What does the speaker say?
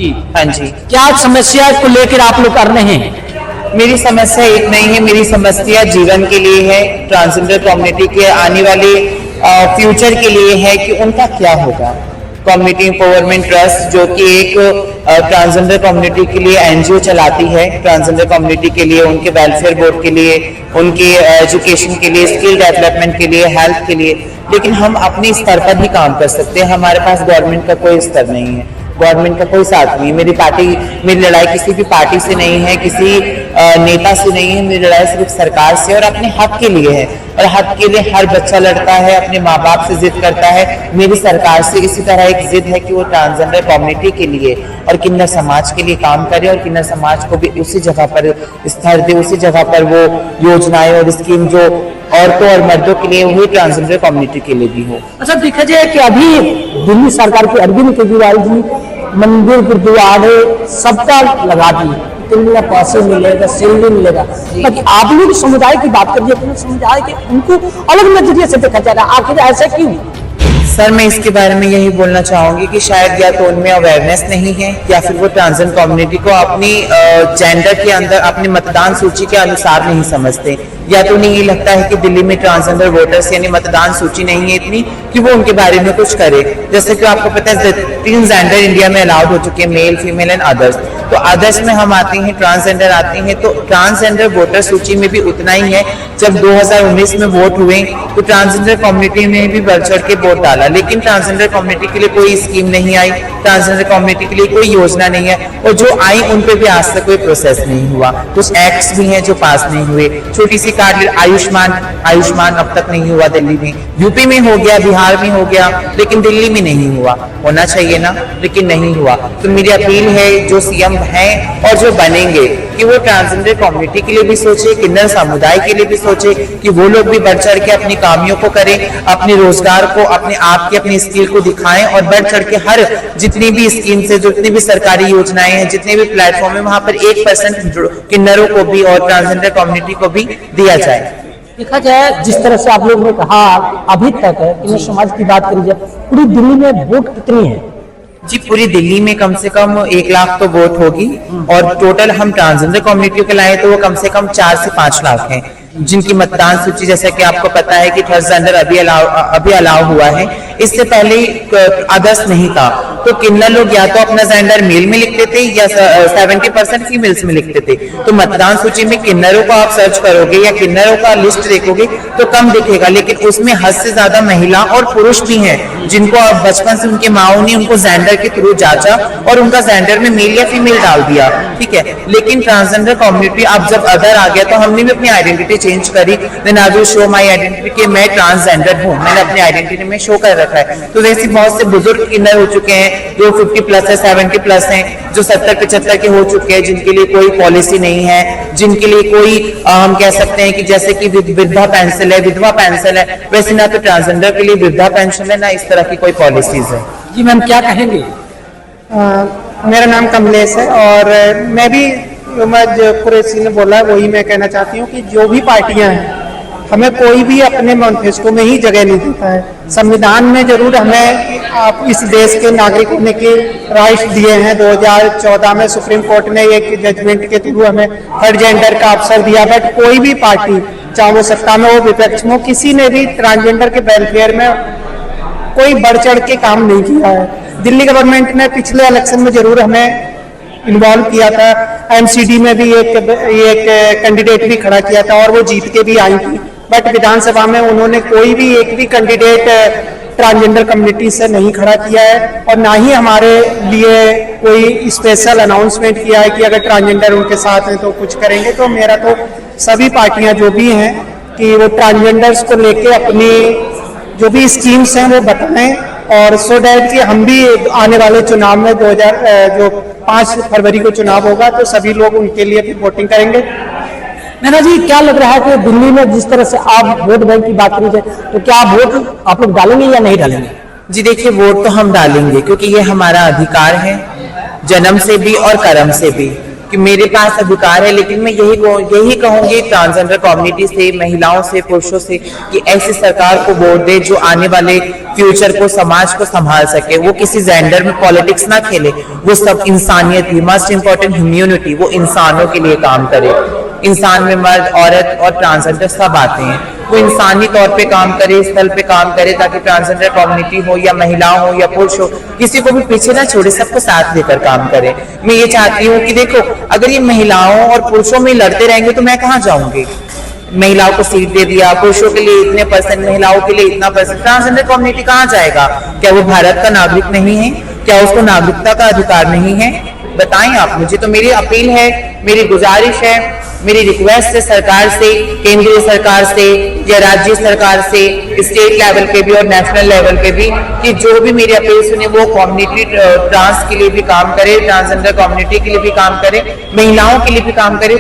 जी हाँ जी। क्या समस्या को लेकर आप लोग कर रहे हैं? मेरी समस्या एक नहीं है, मेरी समस्या जीवन के लिए है, ट्रांसजेंडर कम्युनिटी के आने वाले फ्यूचर के लिए है कि उनका क्या होगा। कम्युनिटी एम्पावरमेंट ट्रस्ट जो कि एक ट्रांसजेंडर कम्युनिटी के लिए एनजीओ चलाती है, ट्रांसजेंडर कम्युनिटी के लिए, उनके वेलफेयर बोर्ड के लिए, उनके एजुकेशन के लिए, स्किल डेवलपमेंट के लिए, हेल्थ के लिए, लेकिन हम अपने स्तर पर ही काम कर सकते हैं। हमारे पास गवर्नमेंट का कोई स्तर नहीं है, गवर्नमेंट का कोई साथ नहीं है। मेरी लड़ाई किसी भी पार्टी से नहीं है, किसी नेता से नहीं है, मेरी लड़ाई सिर्फ सरकार से और अपने हक के लिए है। और हक के लिए हर बच्चा लड़ता है, अपने माँ बाप से जिद करता है। मेरी सरकार से इसी तरह एक जिद है कि वो ट्रांसजेंडर कम्युनिटी के लिए और किन्नर समाज के लिए काम करे और किन्नर समाज को भी उसी जगह पर स्तर दे, उसी जगह पर वो योजनाएं और स्कीम जो औरतों और मर्दों के लिए वही ट्रांसजेंडर कम्युनिटी के लिए भी हो। अच्छा, देखा जाए कि अभी दिल्ली सरकार की अरविंद केजरीवाल जी मंदिर गुरुद्वारे सबका लगा दी, मिलेगा, पैसे मिलेगा, सैलरी मिलेगा, बाकी आप लोग समुदाय की बात करिए, अपने समुदाय के उनको अलग नजरिए से देखा जा रहा है, आखिर ऐसा क्यों? सर, मैं इसके बारे में यही बोलना चाहूंगी कि शायद या तो उनमें अवेयरनेस नहीं है या फिर वो ट्रांसजेंडर कम्युनिटी को अपनी जेंडर के अंदर अपने मतदान सूची के अनुसार नहीं समझते, या तो उन्हें ये लगता है कि दिल्ली में ट्रांसजेंडर वोटर्स यानी मतदान सूची नहीं है इतनी कि वो उनके बारे में कुछ करे। जैसे कि आपको पता है 3 जेंडर इंडिया में अलाउड हो चुके हैं, मेल, फीमेल एंड अदर्स। तो अदर्स में हम आते हैं, ट्रांसजेंडर आते हैं, तो ट्रांसजेंडर वोटर सूची में भी उतना ही है। जब 2019 में वोट हुए तो ट्रांसजेंडर कम्युनिटी ने भी बढ़ चढ़ के वोट डाला, लेकिन ट्रांसजेंडर कम्युनिटी के लिए कोई स्कीम नहीं आई, ट्रांसजेंडर कम्युनिटी के लिए कोई योजना नहीं है, और जो आई उन पे भी आज तक कोई प्रोसेस नहीं हुआ। कुछ एक्ट्स भी हैं जो पास नहीं हुए। छोटी सी कार्ड आयुष्मान अब तक नहीं हुआ दिल्ली में, यूपी में हो गया, बिहार में हो गया, लेकिन दिल्ली में नहीं हुआ। होना चाहिए ना, लेकिन नहीं हुआ। तो मेरी अपील है जो सीएम हैं और जो बनेंगे कि वो ट्रांसजेंडर कम्युनिटी के लिए भी सोचे, किन्नर समुदाय के लिए भी सोचे कि वो लोग भी बढ़ चढ़ के अपनी कामियों को करें, अपने रोजगार को, अपने आप की अपनी स्किल को दिखाएं और बढ़ चढ़ के हर जितनी भी स्कीम से, जितनी भी सरकारी योजनाएं हैं, जितने भी प्लेटफॉर्म है, वहां पर 1% किन्नरों को भी और ट्रांसजेंडर कम्युनिटी को भी दिया जाए। देखा जाए जिस तरह से आप लोगों ने कहा अभी तक किन्नर समाज की बात करी जाए, पूरी दिल्ली में वोट कितनी है? जी, पूरी दिल्ली में कम से कम 1 लाख तो वोट होगी, और टोटल हम ट्रांसजेंडर कम्युनिटी के लाए तो वो कम से कम 4 से 5 लाख हैं, जिनकी मतदान सूची, जैसा कि आपको पता है कि ट्रांसजेंडर अभी अलाउ हुआ है, इससे पहले अदर्स नहीं था। तो किन्नर लोग या तो अपना जेंडर मेल में लिखते थे या 70% फीमेल्स में लिखते थे। तो मतदान सूची में किन्नरों को आप सर्च करोगे या किन्नरों का लिस्ट देखोगे तो कम दिखेगा, लेकिन उसमें हद से ज्यादा महिला और पुरुष भी हैं, जिनको अब बचपन से उनके माओ ने उनको जेंडर के थ्रू जांचा और उनका जेंडर में मेल या फीमेल डाल दिया, ठीक है। लेकिन ट्रांसजेंडर कम्युनिटी अब जब अदर आ गया तो हमने भी अपनी आइडेंटिटी चेंज करी। Then I will show my identity कि मैं ट्रांसजेंडर हूँ, मैंने अपनी आइडेंटिटी में शो कर रखा है। तो वैसे बहुत से बुजुर्ग किन्नर हो चुके हैं जो 50+ है, 70+ हैं, जो 70-75 के हो चुके हैं, जिनके लिए कोई पॉलिसी नहीं है, जिनके लिए कोई हम कह सकते हैं कि जैसे कि वृद्धा पेंशन है, विधवा पेंशन है, वैसे ना तो ट्रांसजेंडर के लिए वृद्धा पेंशन है, ना इस तरह की कोई पॉलिसीज है। जी मैम, क्या कहेंगे? मेरा नाम कमलेश है और मैं भी जो कुरैशी ने बोला वही मैं कहना चाहती हूँ कि जो भी पार्टियां हैं, हमें कोई भी अपने मैनिफेस्टो में ही जगह नहीं देता है। संविधान में जरूर हमें आप इस देश के नागरिक होने के राइट्स दिए हैं। 2014 में सुप्रीम कोर्ट ने एक जजमेंट के थ्रू हमें थर्ड जेंडर का अवसर दिया, बट कोई भी पार्टी, चाहे वो सत्ता में हो विपक्ष में हो, किसी ने भी ट्रांसजेंडर के वेलफेयर में कोई बढ़ चढ़ के काम नहीं किया है। दिल्ली गवर्नमेंट ने पिछले इलेक्शन में जरूर हमें इन्वॉल्व किया था, एमसीडी में भी एक कैंडिडेट भी खड़ा किया था और वो जीत के भी आई थी, बट विधानसभा में उन्होंने कोई भी एक भी कैंडिडेट ट्रांसजेंडर कम्युनिटी से नहीं खड़ा किया है, और ना ही हमारे लिए कोई स्पेशल अनाउंसमेंट किया है कि अगर ट्रांसजेंडर उनके साथ हैं तो कुछ करेंगे। तो मेरा तो सभी पार्टियां जो भी हैं कि वो ट्रांसजेंडर्स को लेके अपनी जो भी स्कीम्स हैं वो बताएं, और सो डैट कि हम भी आने वाले चुनाव में 5 फरवरी को चुनाव होगा तो सभी लोग उनके लिए भी वोटिंग करेंगे। नैना जी, क्या लग रहा है कि दिल्ली में जिस तरह से आप वोट बैंक की बात करी जाए, तो क्या आप वोट आप लोग डालेंगे या नहीं डालेंगे? जी देखिए, वोट तो हम डालेंगे क्योंकि ये हमारा अधिकार है, जन्म से भी और कर्म से भी। कि मेरे पास अधिकार है, लेकिन मैं यही कहूंगी ट्रांसजेंडर कम्युनिटी से, महिलाओं से, पुरुषों से कि ऐसी सरकार को वोट दे जो आने वाले फ्यूचर को, समाज को संभाल सके। वो किसी जेंडर में पॉलिटिक्स ना खेले, वो सब इंसानियत ही, मस्ट इंपॉर्टेंट ह्यूमैनिटी, वो इंसानों के लिए काम करे। इंसान में मर्द, औरत और ट्रांसजेंडर सब आते हैं, वो इंसानी तौर पे काम करे, स्थल पे काम करे, ताकि ट्रांसजेंडर कम्युनिटी हो या महिला हो या पुरुष हो, किसी को भी पीछे ना छोड़े, सबको साथ लेकर काम करे। मैं ये चाहती हूँ कि देखो, अगर ये महिलाओं और पुरुषों में लड़ते रहेंगे तो मैं कहाँ जाऊंगी। महिलाओं को सीट दे दिया, पुरुषों के लिए इतने %, महिलाओं के लिए इतना %, ट्रांसजेंडर कम्युनिटी कहाँ जाएगा? क्या वो भारत का नागरिक नहीं है? क्या उसको नागरिकता का अधिकार नहीं है? बताएं आप मुझे। तो मेरी अपील है, मेरी गुजारिश है, मेरी रिक्वेस्ट है सरकार से, केंद्रीय सरकार से या राज्य सरकार से, स्टेट लेवल पे भी और नेशनल लेवल पे भी, कि जो भी मेरी अपील सुने वो कम्युनिटी ट्रांस के लिए भी काम करे, ट्रांसजेंडर कम्युनिटी के लिए भी काम करे, महिलाओं के लिए भी काम करे।